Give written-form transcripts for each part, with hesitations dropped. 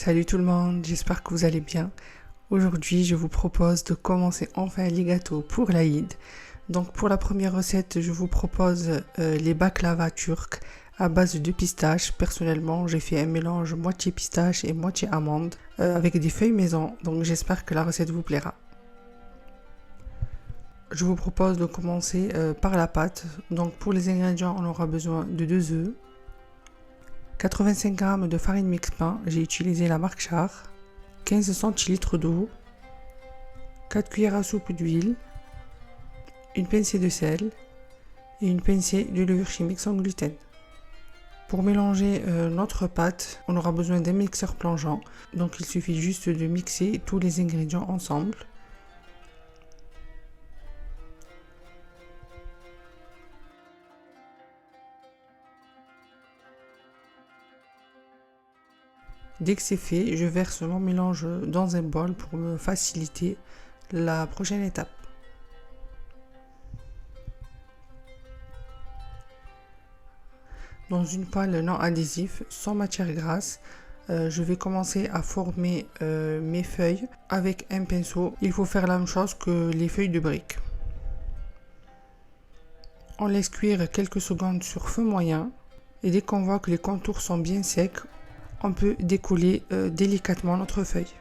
Salut tout le monde, j'espère que vous allez bien. Aujourd'hui, je vous propose de commencer enfin les gâteaux pour l'Aïd. Donc pour la première recette, je vous propose les baklava turcs à base de pistaches. Personnellement, j'ai fait un mélange moitié pistache et moitié amande avec des feuilles maison. Donc j'espère que la recette vous plaira. Je vous propose de commencer par la pâte. Donc pour les ingrédients, on aura besoin de 2 œufs, 85 g de farine mix pain, j'ai utilisé la marque Char, 15 centilitres d'eau, 4 cuillères à soupe d'huile, une pincée de sel et une pincée de levure chimique sans gluten. Pour mélanger notre pâte, on aura besoin d'un mixeur plongeant, donc il suffit juste de mixer tous les ingrédients ensemble. Dès que c'est fait, je verse mon mélange dans un bol pour me faciliter la prochaine étape. Dans une poêle non adhésif, sans matière grasse, je vais commencer à former mes feuilles avec un pinceau. Il faut faire la même chose que les feuilles de briques. On laisse cuire quelques secondes sur feu moyen et dès qu'on voit que les contours sont bien secs, on peut découler délicatement notre feuille.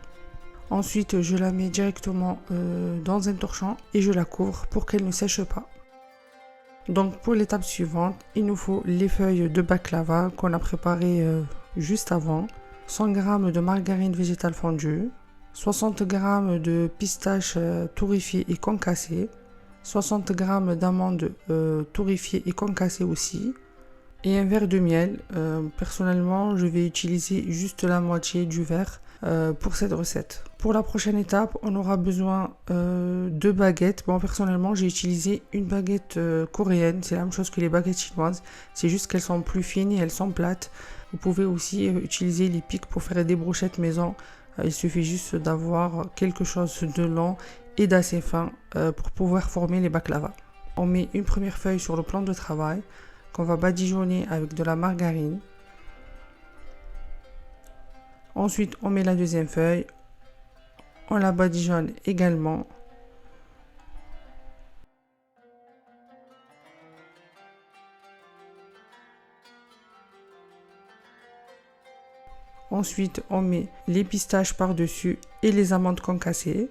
Ensuite, je la mets directement dans un torchon et je la couvre pour qu'elle ne sèche pas. Donc pour l'étape suivante, il nous faut les feuilles de baklava qu'on a préparées juste avant, 100 g de margarine végétale fondue, 60 g de pistaches torréfiées et concassées, 60 g d'amandes torréfiées et concassées aussi, et un verre de miel. Personnellement, je vais utiliser juste la moitié du verre pour cette recette. Pour la prochaine étape, on aura besoin de baguettes. Bon, personnellement, j'ai utilisé une baguette coréenne. C'est la même chose que les baguettes chinoises. C'est juste qu'elles sont plus fines et elles sont plates. Vous pouvez aussi utiliser les pics pour faire des brochettes maison. Il suffit juste d'avoir quelque chose de long et d'assez fin pour pouvoir former les baklava. On met une première feuille sur le plan de travail qu'on va badigeonner avec de la margarine. Ensuite, on met la deuxième feuille, on la badigeonne également. Ensuite, on met les pistaches par-dessus et les amandes concassées.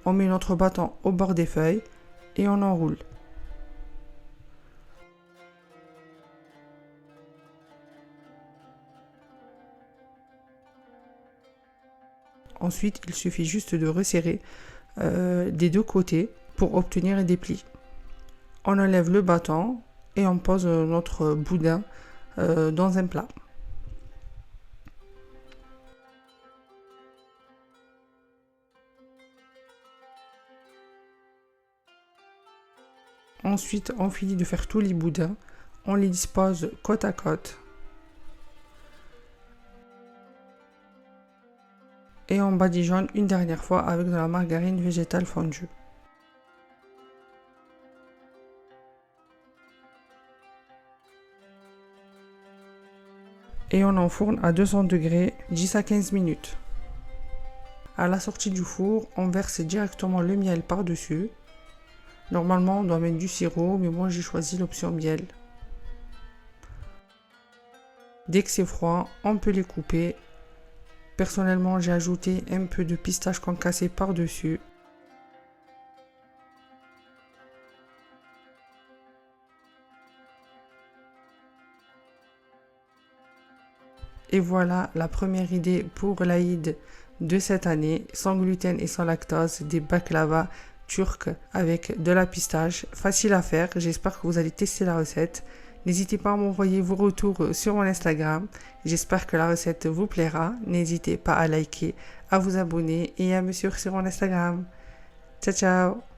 On met notre bâton au bord des feuilles et on enroule. Ensuite, il suffit juste de resserrer des deux côtés pour obtenir des plis. On enlève le bâton et on pose notre boudin dans un plat. Ensuite, on finit de faire tous les boudins. On les dispose côte à côte. Et on badigeonne une dernière fois avec de la margarine végétale fondue. Et on enfourne à 200 degrés 10 à 15 minutes. À la sortie du four, on verse directement le miel par-dessus. Normalement, on doit mettre du sirop, mais moi j'ai choisi l'option miel. Dès que c'est froid, on peut les couper. Personnellement, j'ai ajouté un peu de pistache concassée par-dessus. Et voilà la première idée pour l'Aïd de cette année, sans gluten et sans lactose, des baklava turcs avec de la pistache. Facile à faire, j'espère que vous allez tester la recette. N'hésitez pas à m'envoyer vos retours sur mon Instagram. J'espère que la recette vous plaira. N'hésitez pas à liker, à vous abonner et à me suivre sur mon Instagram. Ciao ciao!